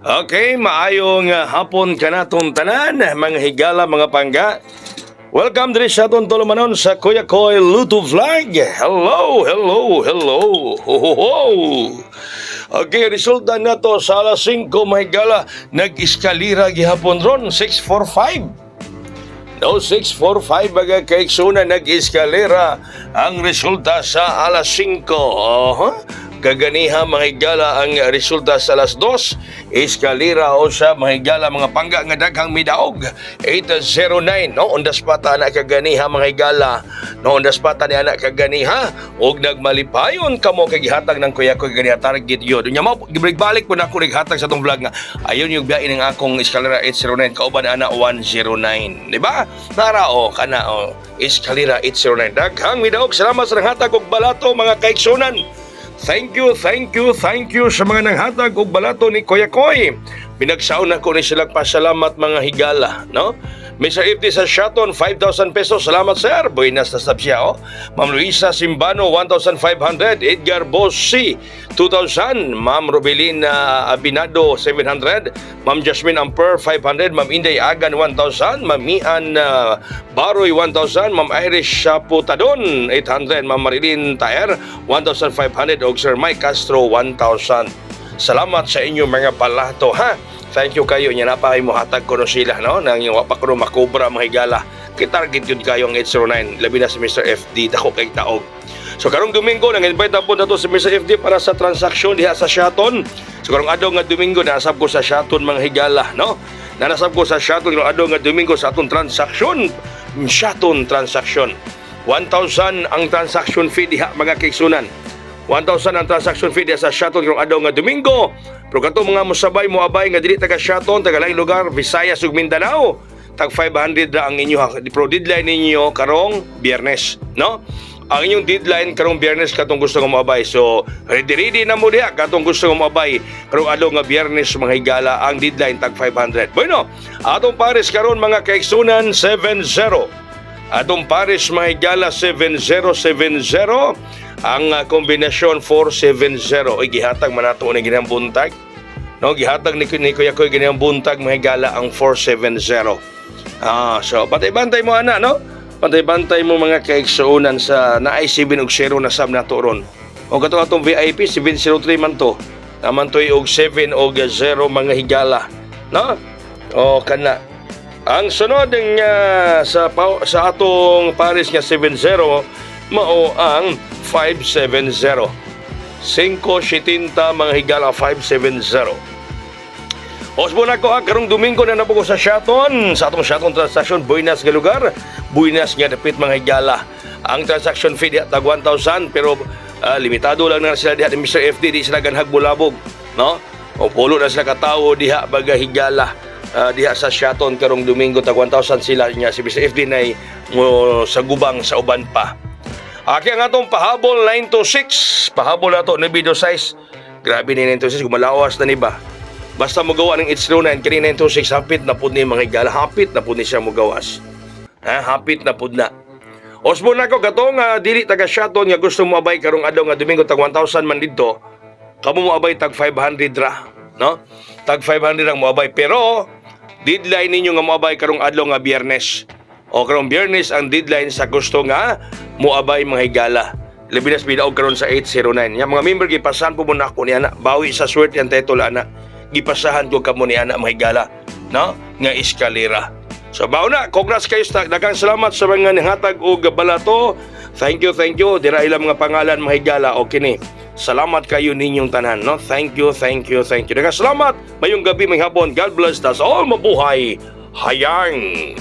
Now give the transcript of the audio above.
Okay, maayong hapon kanatong tanan, mga higala, mga pangga. Welcome diri sa atong tulumanon sa Kuya Koy Luto Vlog. Hello, hello, hello. Ho, ho, ho. Okay, resulta na to sa alas 5, mga higala. Nag-eskalira gihapon ron, 645. No, 645 baga kay Suna nag-eskalera ang resulta sa alas 5. Kaganiha mga higala ang resulta sa alas 2. Eskalera o sa mga higala mga pangga nga daghang midaog 809 no on the spot ana kaganiha mga higala no on the spot ni ana kaganiha og nagmalipayon kamo kay gihatag ng kuya ko ganiha target yun nya mo gibalik po na ako naghatag sa tong vlog nga ayon yung biyahe ng akong eskalera 809 kauban ana 109 di ba narao kana eskalera 809 daghang midaog salamat sa nanghatag og balato mga kaiksunan. Thank you sa mga nanghatag og balato ni Kuya Koy. Pinagsaon na ko ni sila pasalamat mga higala, no? Mr. Ifti sa Shaton, 5,000 pesos. Salamat, sir. Buenas na sab siya, oh. Ma'am Luisa Simbano, 1,500. Edgar Bossi, 2,000. Ma'am Robelina Abinado, 700. Ma'am Jasmine Amper, 500. Ma'am Inday Agan, 1,000. Ma'am Mian Baroy, 1,000. Ma'am Irish Putadon, 800. Ma'am Marilyn Taer, 1,500. Og Sir Mike Castro, 1,000. Salamat sa inyo mga palato, ha? Thank you kayo. Nya napay mo hatag ko no sila, no? Nang yung wapak ko makobra mga higala. Kitarget yun kayo ang 809. Labi na si Mr. FD. Dako kay taog. So karong Domingo, nang-invite po na to si Mr. FD para sa transaksyon diha sa Shaton. So karong adlaw nga Domingo, nasab ko sa Shaton mga higala, no? Nanasab ko sa Shaton karong adlaw nga Domingo sa atong transaksyon. Shaton transaksyon. 1,000 ang transaction fee diha mga kaigsunan. 1,000 ang transaction fee diha sa Shaton karong adlaw nga Domingo. Pero kato mga musabay mo abay nga dili taga Shaton, taga laing lugar, Visayas ug Mindanao, tag 500 ra ang inyo pro deadline ninyo karong Biyernes, no? Ang inyong deadline karong Biyernes katong gusto nga moabay. So, ready na mo diha katong gusto nga moabay karong adlaw nga Biyernes mga higala ang deadline tag 500. Bueno, atong pares karon mga kaigsunan 70. Atong pares mga higala 7070. Ang kombinasyon 470 ay gihatag man nato ni ginang buntag. No, gihatag ni Kuya Koy ginang buntag mga higala ang 470. So bantay-bantay mo ana, no? Bantay-bantay mo mga kaigsuunan sa naay 7 og 0 na sab nato ron. O kato atong VIP 703 man to. Naman toy og 7 og 0 mga higala, no? O kana. Ang sunod ng sa atong pares nga 70 mao ang 570. 570 mga higala 570. Osbo na ko karong Domingo na nabuko sa Shaton. Sa atong Shaton transaction, buinas nga lugar, buinas nga dapit mga higala. Ang transaction fee diha tag 1,000 pero limitado lang na sila diha ni Mr. FD, di sila ganhag bulabog, no? O pulo na sila katawo diha baga higala. Diha sa Shaton karong Domingo tag 1,000 sila nya si Mr. FD nay mo sa gubang sa uban pa. Aki ang atong pahabol 9 to 6. Pahabol na to na video size. Grabe ni 9 to 6 gumalawas na ni ba. Basta mo gawa ng 809 kini 9 to 6 hapit na pud ni mga higala, hapit na pud ni siya mo gawas. Hapit na pud na. Osbo na ko katong dili taga Shaton nga gusto mo abay karong adlaw nga Domingo tag 1,000 man didto. Kamo mo abay tag 500 ra, no? Tag 500 ang mo abay pero deadline ninyo nga mo abay karong adlaw nga Biyernes. O karong Biyernes ang deadline sa gusto nga moabay mga higala. Labi na bidaog karon sa 809. Yang mga member gipasahan po muna ako ni ana. Bawi sa swerte ang title ana. Gipasahan ko kamo ni ana mga higala, no? Nga eskalera. So bao na, congrats kayo sa daghang salamat sa mga nanghatag og balato. Thank you. Dira ilang mga pangalan mga higala o kini. Salamat kayo ninyong tanan, no? Thank you. Daghang salamat. Mayong gabi, may hapon. God bless us all. Mabuhay. Hayang.